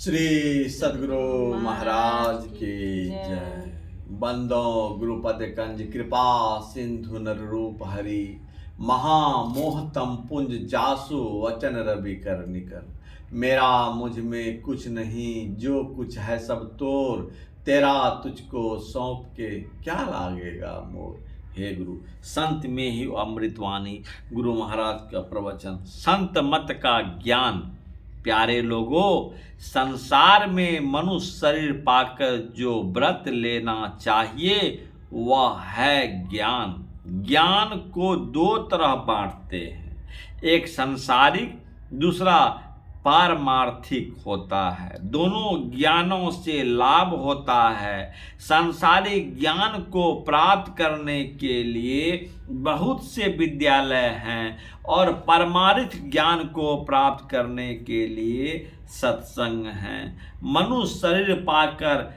श्री सद्गुरु महाराज की जय। बंदो गुरुपद कंज कृपा सिंधु नर रूप हरि, महामोहतम पुंज जासु वचन रवि कर निकर। मेरा मुझ में कुछ नहीं, जो कुछ है सब तोर, तेरा तुझको सौंप के क्या लागेगा मोर। हे गुरु, संत में ही अमृतवाणी। गुरु महाराज का प्रवचन, संत मत का ज्ञान। प्यारे लोगों, संसार में मनुष्य शरीर पाकर जो व्रत लेना चाहिए वह है ज्ञान। ज्ञान को दो तरह बांटते हैं, एक सांसारिक, दूसरा पारमार्थिक होता है। दोनों ज्ञानों से लाभ होता है। सांसारिक ज्ञान को प्राप्त करने के लिए बहुत से विद्यालय हैं और पारमार्थिक ज्ञान को प्राप्त करने के लिए सत्संग हैं। मनुष्य शरीर पाकर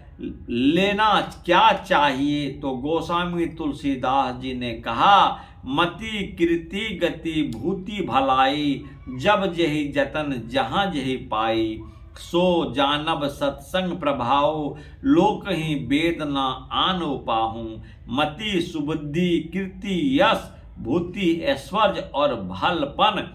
लेना क्या चाहिए, तो गोस्वामी तुलसीदास जी ने कहा, मति कीर्ति गति भूति भलाई, जब जही जतन जहाँ जही पाई, सो जानब सत्संग प्रभाव, लोक ही वेद न आन उपाहूं। मति सुबुद्धि कीर्ति यश भूति ऐश्वर्य और भलपन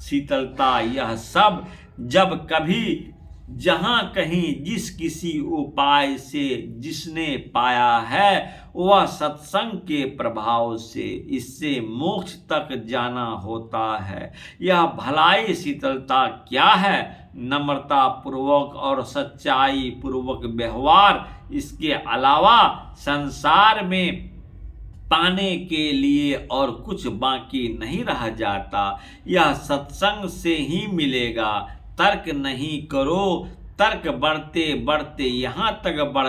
शीतलता, यह सब जब कभी जहाँ कहीं जिस किसी उपाय से जिसने पाया है वह सत्संग के प्रभाव से इससे मोक्ष तक जाना होता है। यह भलाई शीतलता क्या है? नम्रता पूर्वक और सच्चाई पूर्वक व्यवहार। इसके अलावा संसार में पाने के लिए और कुछ बाकी नहीं रह जाता। यह सत्संग से ही मिलेगा। तर्क नहीं करो, तर्क बढ़ते बढ़ते यहाँ तक बढ़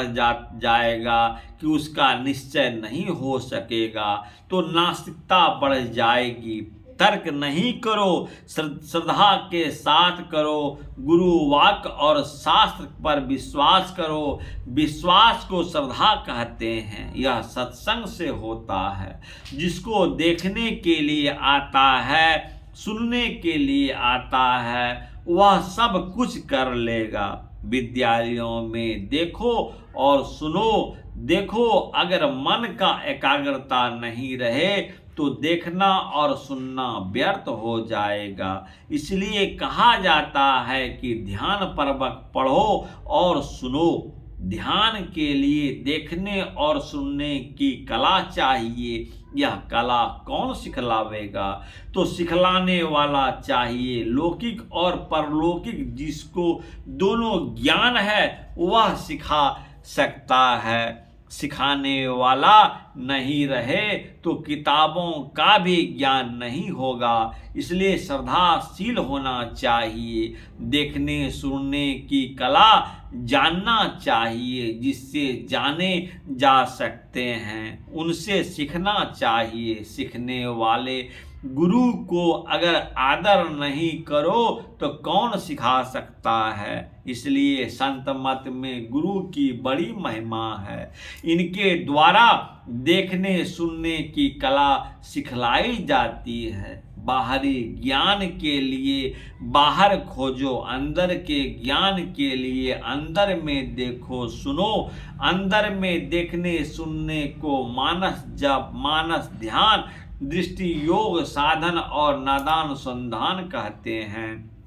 जाएगा कि उसका निश्चय नहीं हो सकेगा, तो नास्तिकता बढ़ जाएगी। तर्क नहीं करो, श्रद्धा के साथ करो, गुरु वाक्य और शास्त्र पर विश्वास करो। विश्वास को श्रद्धा कहते हैं। यह सत्संग से होता है। जिसको देखने के लिए आता है, सुनने के लिए आता है, वह सब कुछ कर लेगा। विद्यालयों में देखो और सुनो। देखो, अगर मन का एकाग्रता नहीं रहे तो देखना और सुनना व्यर्थ हो जाएगा। इसलिए कहा जाता है कि ध्यान पर्वक पढ़ो और सुनो। ध्यान के लिए देखने और सुनने की कला चाहिए। यह कला कौन सिखलावेगा? तो सिखलाने वाला चाहिए। लौकिक और परलौकिक जिसको दोनों ज्ञान है वह सिखा सकता है। सिखाने वाला नहीं रहे तो किताबों का भी ज्ञान नहीं होगा। इसलिए श्रद्धाशील होना चाहिए। देखने सुनने की कला जानना चाहिए। जिससे जाने जा सकते हैं उनसे सीखना चाहिए। सीखने वाले गुरु को अगर आदर नहीं करो तो कौन सिखा सकता है। इसलिए संत मत में गुरु की बड़ी महिमा है। इनके द्वारा देखने सुनने की कला सिखलाई जाती है। बाहरी ज्ञान के लिए बाहर खोजो, अंदर के ज्ञान के लिए अंदर में देखो सुनो। अंदर में देखने सुनने को मानस जप, मानस ध्यान, दृष्टि योग साधन और नादान संधान कहते हैं।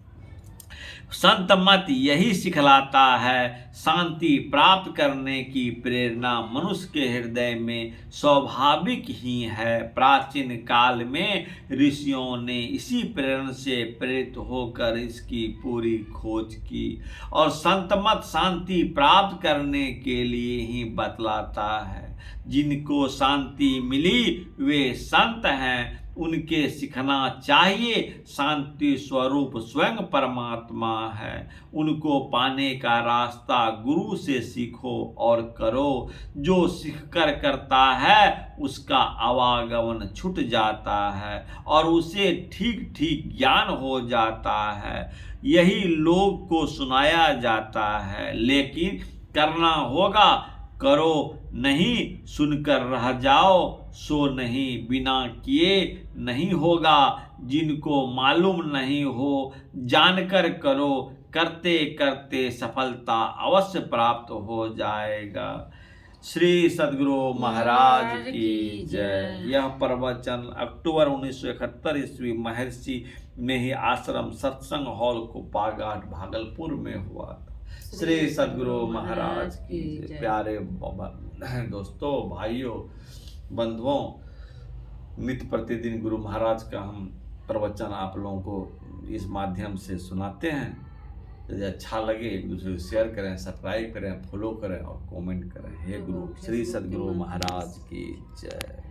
संत मत यही सिखलाता है। शांति प्राप्त करने की प्रेरणा मनुष्य के हृदय में स्वाभाविक ही है। प्राचीन काल में ऋषियों ने इसी प्रेरणा से प्रेरित होकर इसकी पूरी खोज की और संत मत शांति प्राप्त करने के लिए ही बतलाता है। जिनको शांति मिली वे संत हैं, उनके सीखना चाहिए। शांति स्वरूप स्वयं परमात्मा है। उनको पाने का रास्ता गुरु से सीखो और करो। जो सीखकर करता है उसका आवागमन छूट जाता है और उसे ठीक ठीक ज्ञान हो जाता है। यही लोग को सुनाया जाता है, लेकिन करना होगा। करो नहीं, सुनकर रह जाओ सो नहीं। बिना किए नहीं होगा। जिनको मालूम नहीं हो जानकर करो, करते करते सफलता अवश्य प्राप्त हो जाएगा। श्री सद्गुरु महाराज की जय। यह प्रवचन अक्टूबर 1971 ईस्वी महर्षि नेही आश्रम सत्संग हॉल कोपाघाट भागलपुर में हुआ था। श्री सद्गुरु महाराज की जय। प्यारे दोस्तों, भाइयों, बंधुओं, नित्य प्रतिदिन गुरु महाराज का हम प्रवचन आप लोगों को इस माध्यम से सुनाते हैं। यदि अच्छा लगे एक दूसरे को शेयर करें, सब्सक्राइब करें, फॉलो करें और कमेंट करें। हे गुरु श्री सद्गुरु महाराज की जय।